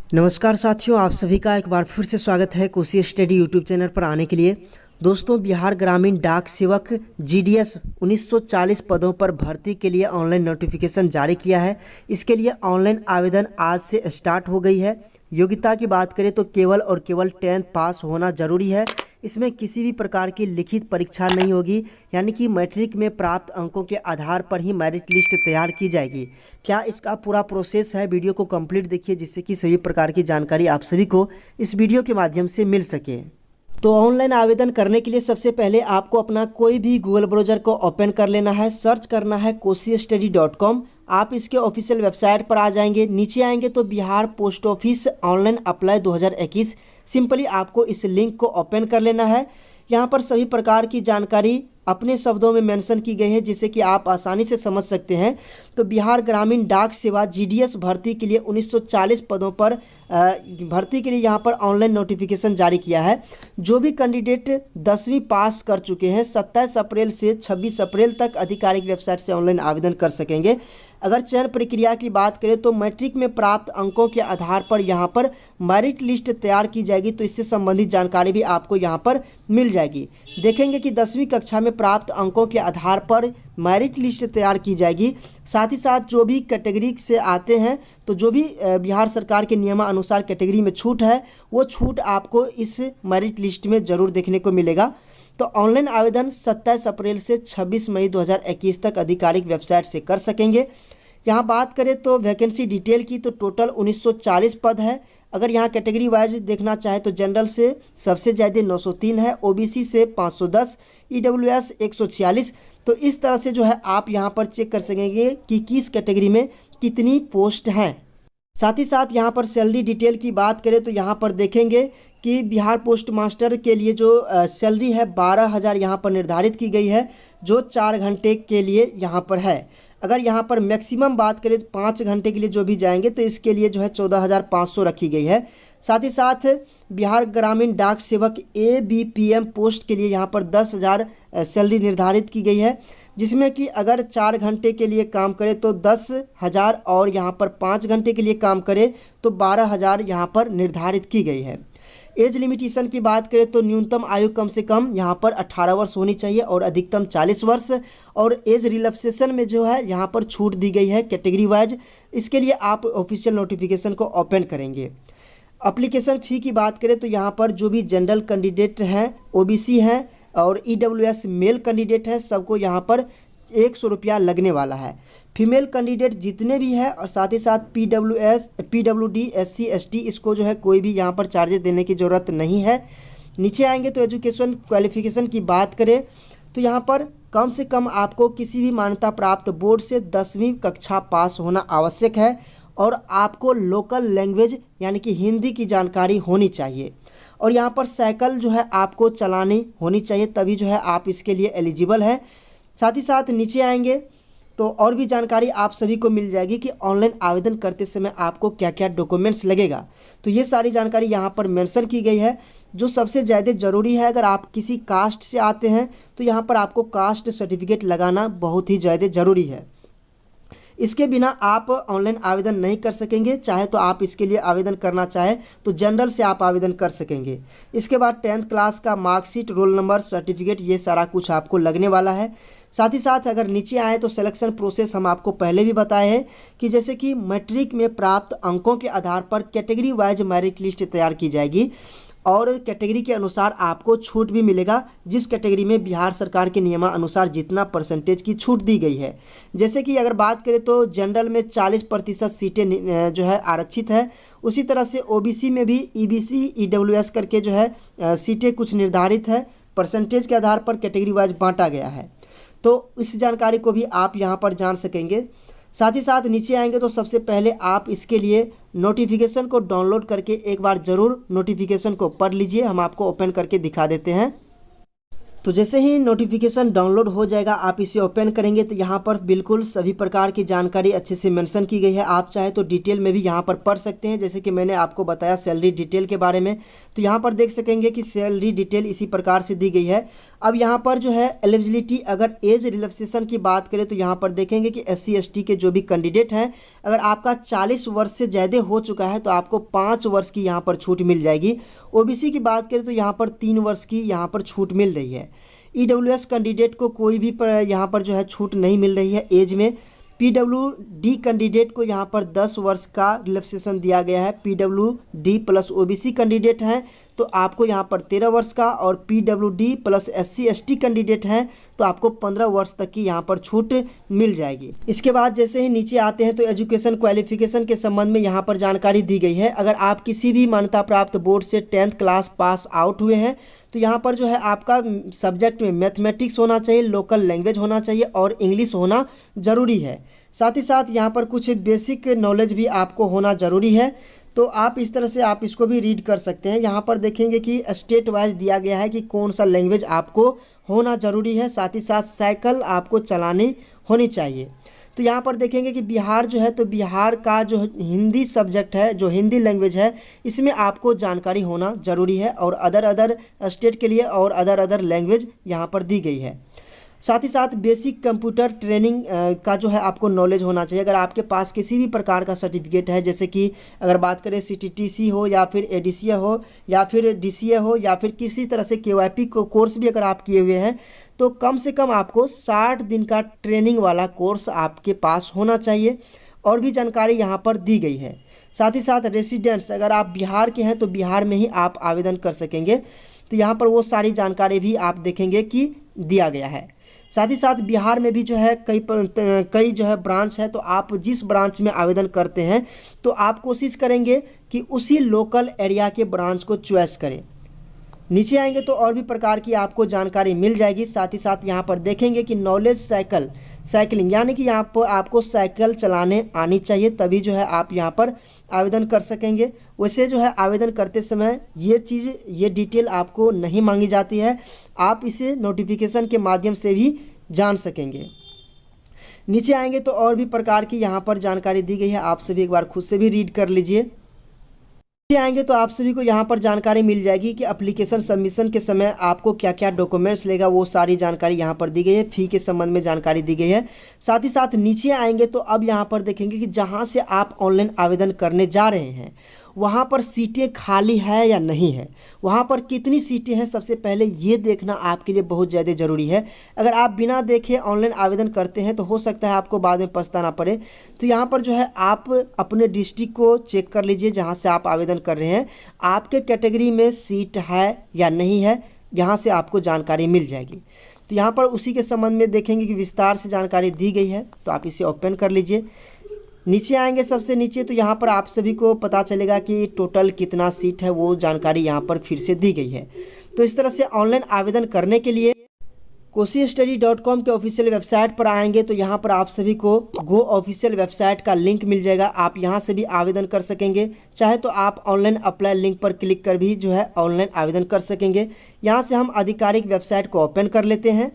नमस्कार साथियों, आप सभी का एक बार फिर से स्वागत है कोसी स्टडी यूट्यूब चैनल पर आने के लिए। दोस्तों, बिहार ग्रामीण डाक सेवक जीडीएस 1940 पदों पर भर्ती के लिए ऑनलाइन नोटिफिकेशन जारी किया है। इसके लिए ऑनलाइन आवेदन आज से स्टार्ट हो गई है। योग्यता की बात करें तो केवल और केवल 10th पास होना जरूरी है। इसमें किसी भी प्रकार की लिखित परीक्षा नहीं होगी, यानी कि मैट्रिक में प्राप्त अंकों के आधार पर ही मेरिट लिस्ट तैयार की जाएगी। क्या इसका पूरा प्रोसेस है, वीडियो को कंप्लीट देखिए, जिससे कि सभी प्रकार की जानकारी आप सभी को इस वीडियो के माध्यम से मिल सके। तो ऑनलाइन आवेदन करने के लिए सबसे पहले आपको अपना कोई भी गूगल ब्राउज़र को ओपन कर लेना है। सर्च करना है kosistudy.com। आप इसके ऑफिशियल वेबसाइट पर आ जाएंगे। नीचे आएंगे तो Bihar post office online apply 2021, simply आपको इस लिंक को ओपन कर लेना है। यहाँ पर सभी प्रकार की जानकारी अपने शब्दों में मेंशन की गई है, जिससे कि आप आसानी से समझ सकते हैं। तो बिहार ग्रामीण डाक सेवा जीडीएस भर्ती के लिए 1940 पदों पर भर्ती के लिए यहाँ पर ऑनलाइन नोटिफिकेशन जारी किया है। जो भी कैंडिडेट 10वीं पास कर चुके हैं 27 अप्रैल से 26 अप्रैल तक आधिकारिक वेबसाइट से ऑनलाइन आवेदन कर सकेंगे। अगर चयन प्रक्रिया की बात करें तो मैट्रिक में प्राप्त अंकों के आधार पर यहाँ पर मेरिट लिस्ट तैयार की जाएगी। तो इससे संबंधित जानकारी भी आपको यहाँ पर मिल जाएगी। देखेंगे कि 10वीं कक्षा में प्राप्त अंकों के आधार पर मेरिट लिस्ट तैयार की जाएगी। साथ ही साथ जो भी कैटेगरी से आते हैं, तो जो भी बिहार सरकार के नियमानुसार कैटेगरी में छूट है, वो छूट आपको इस मेरिट लिस्ट में ज़रूर देखने को मिलेगा। तो ऑनलाइन आवेदन 27 अप्रैल से 26 मई 2021 तक आधिकारिक वेबसाइट से कर सकेंगे। यहाँ बात करें तो वैकेंसी डिटेल की, तो टोटल 1940 पद है। अगर यहाँ कैटेगरी वाइज देखना चाहे तो जनरल से सबसे ज़्यादा 903 है, ओबीसी से 510, ईडब्ल्यूएस 146। तो इस तरह से जो है आप यहाँ पर चेक कर सकेंगे कि किस कैटेगरी में कितनी पोस्ट हैं। साथ ही साथ यहाँ पर सैलरी डिटेल की बात करें तो यहाँ पर देखेंगे कि बिहार पोस्ट मास्टर के लिए जो सैलरी है 12,000 यहाँ पर निर्धारित की गई है, जो 4 घंटे के लिए यहाँ पर है। अगर यहाँ पर मैक्सिमम बात करें तो 5 घंटे के लिए जो भी जाएंगे तो इसके लिए जो है 14,500 रखी गई है। साथ ही साथ बिहार ग्रामीण डाक सेवक ABPM पोस्ट के लिए यहाँ पर 10,000 सैलरी निर्धारित की गई है, जिसमें कि अगर 4 घंटे के लिए काम करे तो 10,000 और यहाँ पर 5 घंटे के लिए काम करे तो 12,000 यहाँ पर निर्धारित की गई है। एज लिमिटेशन की बात करें तो न्यूनतम आयु कम से कम यहाँ पर 18 वर्ष होनी चाहिए और अधिकतम 40 वर्ष। और एज रिलैक्सेशन में जो है यहाँ पर छूट दी गई है कैटेगरी वाइज। इसके लिए आप ऑफिशियल नोटिफिकेशन को ओपन करेंगे। एप्लीकेशन फ़ी की बात करें तो यहाँ पर जो भी जनरल कैंडिडेट हैं, ओबीसी हैं और ईडब्ल्यूएस मेल कैंडिडेट हैं, सबको यहाँ पर 100 रुपया लगने वाला है। फीमेल कैंडिडेट जितने भी हैं और साथ ही साथ PWD SC ST, इसको जो है कोई भी यहाँ पर चार्जेस देने की ज़रूरत नहीं है। नीचे आएंगे तो एजुकेशन क्वालिफिकेशन की बात करें तो यहाँ पर कम से कम आपको किसी भी मान्यता प्राप्त बोर्ड से 10वीं कक्षा पास होना आवश्यक है और आपको लोकल लैंग्वेज यानी कि हिंदी की जानकारी होनी चाहिए। और यहाँ पर साइकिल जो है आपको चलानी होनी चाहिए, तभी जो है आप इसके लिए एलिजिबल है। साथ ही साथ नीचे आएंगे तो और भी जानकारी आप सभी को मिल जाएगी कि ऑनलाइन आवेदन करते समय आपको क्या क्या डॉक्यूमेंट्स लगेगा। तो ये सारी जानकारी यहाँ पर मेंशन की गई है। जो सबसे ज़्यादा ज़रूरी है, अगर आप किसी कास्ट से आते हैं तो यहाँ पर आपको कास्ट सर्टिफिकेट लगाना बहुत ही ज़्यादा ज़रूरी है। इसके बिना आप ऑनलाइन आवेदन नहीं कर सकेंगे। चाहे तो आप इसके लिए आवेदन करना चाहे तो जनरल से आप आवेदन कर सकेंगे। इसके बाद 10th क्लास का मार्कशीट, रोल नंबर, सर्टिफिकेट, ये सारा कुछ आपको लगने वाला है। साथ ही साथ अगर नीचे आए तो सिलेक्शन प्रोसेस हम आपको पहले भी बताए हैं कि जैसे कि मैट्रिक में प्राप्त अंकों के आधार पर कैटेगरी वाइज मेरिट लिस्ट तैयार की जाएगी और कैटेगरी के अनुसार आपको छूट भी मिलेगा, जिस कैटेगरी में बिहार सरकार के नियमानुसार जितना परसेंटेज की छूट दी गई है। जैसे कि अगर बात करें तो जनरल में 40% सीटें जो है आरक्षित है, उसी तरह से ओबीसी में भी EBC EWS करके जो है सीटें कुछ निर्धारित है, परसेंटेज के आधार पर कैटेगरी वाइज बांटा गया है। तो इस जानकारी को भी आप यहाँ पर जान सकेंगे। साथ ही साथ नीचे आएंगे तो सबसे पहले आप इसके लिए नोटिफिकेशन को डाउनलोड करके एक बार ज़रूर नोटिफिकेशन को पढ़ लीजिए। हम आपको ओपन करके दिखा देते हैं। तो जैसे ही नोटिफिकेशन डाउनलोड हो जाएगा आप इसे ओपन करेंगे तो यहाँ पर बिल्कुल सभी प्रकार की जानकारी अच्छे से मेंशन की गई है। आप चाहे तो डिटेल में भी यहाँ पर पढ़ सकते हैं, जैसे कि मैंने आपको बताया सैलरी डिटेल के बारे में। तो यहाँ पर देख सकेंगे कि सैलरी डिटेल इसी प्रकार से दी गई है। अब यहाँ पर जो है एलिजिबिलिटी, अगर एज रिलैक्सेशन की बात करें तो यहाँ पर देखेंगे कि SC ST के जो भी कैंडिडेट हैं, अगर आपका 40 वर्ष से ज़्यादा हो चुका है तो आपको 5 वर्ष की यहाँ पर छूट मिल जाएगी। OBC की बात करें तो यहाँ पर 3 वर्ष की यहाँ पर छूट मिल रही है। EWS कैंडिडेट को कोई भी यहाँ पर जो है छूट नहीं मिल रही है एज में। PWD कैंडिडेट को यहाँ पर 10 वर्ष का रिलैक्सेशन दिया गया है। PWD प्लस OBC कैंडिडेट हैं तो आपको यहाँ पर 13 वर्ष का, और PWD plus SC ST candidate हैं तो आपको 15 वर्ष तक की यहाँ पर छूट मिल जाएगी। इसके बाद जैसे ही नीचे आते हैं तो एजुकेशन क्वालिफिकेशन के संबंध में यहाँ पर जानकारी दी गई है। अगर आप किसी भी मान्यता प्राप्त बोर्ड से 10th क्लास पास आउट हुए हैं तो यहाँ पर जो है आपका सब्जेक्ट में मैथमेटिक्स होना चाहिए, लोकल लैंग्वेज होना चाहिए और इंग्लिश होना ज़रूरी है। साथ ही साथ यहाँ पर कुछ बेसिक नॉलेज भी आपको होना ज़रूरी है। तो आप इस तरह से आप इसको भी रीड कर सकते हैं। यहाँ पर देखेंगे कि स्टेट वाइज दिया गया है कि कौन सा लैंग्वेज आपको होना ज़रूरी है। साथ ही साथ साइकिल आपको चलानी होनी चाहिए। तो यहाँ पर देखेंगे कि बिहार जो है, तो बिहार का जो हिंदी सब्जेक्ट है, जो हिंदी लैंग्वेज है, इसमें आपको जानकारी होना ज़रूरी है। और अदर स्टेट के लिए और अदर लैंग्वेज यहाँ पर दी गई है। साथ ही साथ बेसिक कंप्यूटर ट्रेनिंग का जो है आपको नॉलेज होना चाहिए। अगर आपके पास किसी भी प्रकार का सर्टिफिकेट है, जैसे कि अगर बात करें CTTC हो या फिर ADCA हो या फिर DCA हो या फिर किसी तरह से KYP को कोर्स भी अगर आप किए हुए हैं, तो कम से कम आपको 60 दिन का ट्रेनिंग वाला कोर्स आपके पास होना चाहिए। और भी जानकारी यहाँ पर दी गई है। साथ ही साथ रेसिडेंट्स, अगर आप बिहार के हैं तो बिहार में ही आप आवेदन कर सकेंगे। तो यहाँ पर वो सारी जानकारी भी आप देखेंगे कि दिया गया है। साथ ही साथ बिहार में भी जो है कई जो है ब्रांच है, तो आप जिस ब्रांच में आवेदन करते हैं तो आप कोशिश करेंगे कि उसी लोकल एरिया के ब्रांच को चॉइस करें। नीचे आएंगे तो और भी प्रकार की आपको जानकारी मिल जाएगी। साथ ही साथ यहाँ पर देखेंगे कि नॉलेज साइकिलिंग, यानी कि यहाँ पर आपको साइकिल चलाने आनी चाहिए, तभी जो है आप यहाँ पर आवेदन कर सकेंगे। वैसे जो है आवेदन करते समय ये डिटेल आपको नहीं मांगी जाती है, आप इसे नोटिफिकेशन के माध्यम से भी जान सकेंगे। नीचे आएंगे तो और भी प्रकार की यहाँ पर जानकारी दी गई है, आप सभी एक बार खुद से भी रीड कर लीजिए। आएंगे तो आप सभी को यहाँ पर जानकारी मिल जाएगी कि एप्लीकेशन सबमिशन के समय आपको क्या क्या डॉक्यूमेंट्स लेगा, वो सारी जानकारी यहाँ पर दी गई है। फ़ी के संबंध में जानकारी दी गई है। साथ ही साथ नीचे आएंगे तो अब यहाँ पर देखेंगे कि जहाँ से आप ऑनलाइन आवेदन करने जा रहे हैं वहाँ पर सीटें खाली है या नहीं है, वहाँ पर कितनी सीटें हैं, सबसे पहले ये देखना आपके लिए बहुत ज़्यादा ज़रूरी है। अगर आप बिना देखे ऑनलाइन आवेदन करते हैं तो हो सकता है आपको बाद में पछताना पड़े। तो यहाँ पर जो है आप अपने डिस्ट्रिक्ट को चेक कर लीजिए जहाँ से आप आवेदन कर रहे हैं, आपके कैटेगरी में सीट है या नहीं है, यहाँ से आपको जानकारी मिल जाएगी। तो यहाँ पर उसी के संबंध में देखेंगे कि विस्तार से जानकारी दी गई है, तो आप इसे ओपन कर लीजिए। नीचे आएंगे सबसे नीचे तो यहाँ पर आप सभी को पता चलेगा कि टोटल कितना सीट है, वो जानकारी यहाँ पर फिर से दी गई है। तो इस तरह से ऑनलाइन आवेदन करने के लिए koshistudy.com के ऑफिशियल वेबसाइट पर आएंगे तो यहाँ पर आप सभी को गो ऑफिशियल वेबसाइट का लिंक मिल जाएगा, आप यहाँ से भी आवेदन कर सकेंगे। चाहे तो आप ऑनलाइन अप्लाई लिंक पर क्लिक कर भी जो है ऑनलाइन आवेदन कर सकेंगे। यहाँ से हम आधिकारिक वेबसाइट को ओपन कर लेते हैं।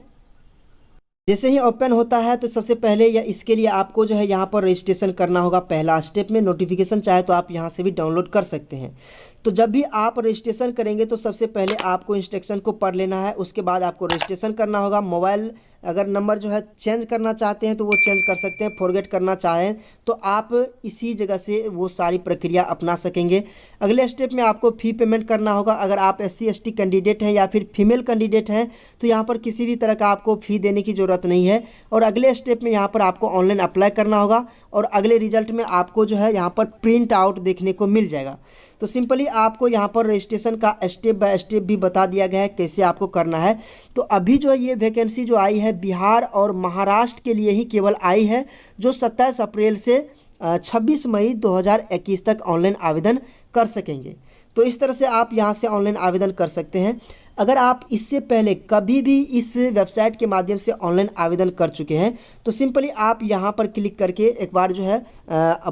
जैसे ही ओपन होता है तो सबसे पहले या इसके लिए आपको जो है यहाँ पर रजिस्ट्रेशन करना होगा। पहला स्टेप में नोटिफिकेशन चाहे तो आप यहाँ से भी डाउनलोड कर सकते हैं। तो जब भी आप रजिस्ट्रेशन करेंगे तो सबसे पहले आपको इंस्ट्रक्शन को पढ़ लेना है, उसके बाद आपको रजिस्ट्रेशन करना होगा। मोबाइल अगर नंबर जो है चेंज करना चाहते हैं तो वो चेंज कर सकते हैं, फॉरगेट करना चाहें तो आप इसी जगह से वो सारी प्रक्रिया अपना सकेंगे। अगले स्टेप में आपको फ़ी पेमेंट करना होगा। अगर आप SC ST कैंडिडेट हैं या फिर फीमेल कैंडिडेट हैं तो यहाँ पर किसी भी तरह का आपको फ़ी देने की ज़रूरत नहीं है। और अगले स्टेप में यहाँ पर आपको ऑनलाइन अप्लाई करना होगा और अगले रिजल्ट में आपको जो है यहाँ पर प्रिंट आउट देखने को मिल जाएगा। तो सिंपली आपको यहाँ पर रजिस्ट्रेशन का स्टेप बाय स्टेप भी बता दिया गया है कैसे आपको करना है। तो अभी जो ये वैकेंसी जो आई है बिहार और महाराष्ट्र के लिए ही केवल आई है, जो 27 अप्रैल से 26 मई 2021 तक ऑनलाइन आवेदन कर सकेंगे। तो इस तरह से आप यहाँ से ऑनलाइन आवेदन कर सकते हैं। अगर आप इससे पहले कभी भी इस वेबसाइट के माध्यम से ऑनलाइन आवेदन कर चुके हैं तो सिंपली आप यहाँ पर क्लिक करके एक बार जो है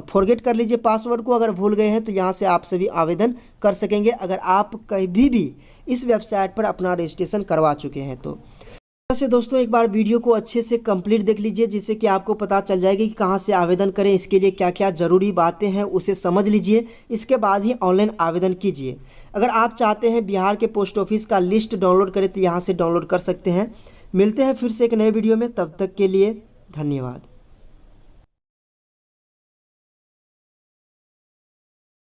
फॉरगेट कर लीजिए पासवर्ड को। अगर भूल गए हैं तो यहाँ से आप सभी आवेदन कर सकेंगे अगर आप कभी भी इस वेबसाइट पर अपना रजिस्ट्रेशन करवा चुके हैं तो। वैसे दोस्तों एक बार वीडियो को अच्छे से कंप्लीट देख लीजिए, जिससे कि आपको पता चल जाएगी कि कहां से आवेदन करें, इसके लिए क्या क्या ज़रूरी बातें हैं उसे समझ लीजिए, इसके बाद ही ऑनलाइन आवेदन कीजिए। अगर आप चाहते हैं बिहार के पोस्ट ऑफिस का लिस्ट डाउनलोड करें तो यहां से डाउनलोड कर सकते हैं। मिलते हैं फिर से एक नए वीडियो में, तब तक के लिए धन्यवाद।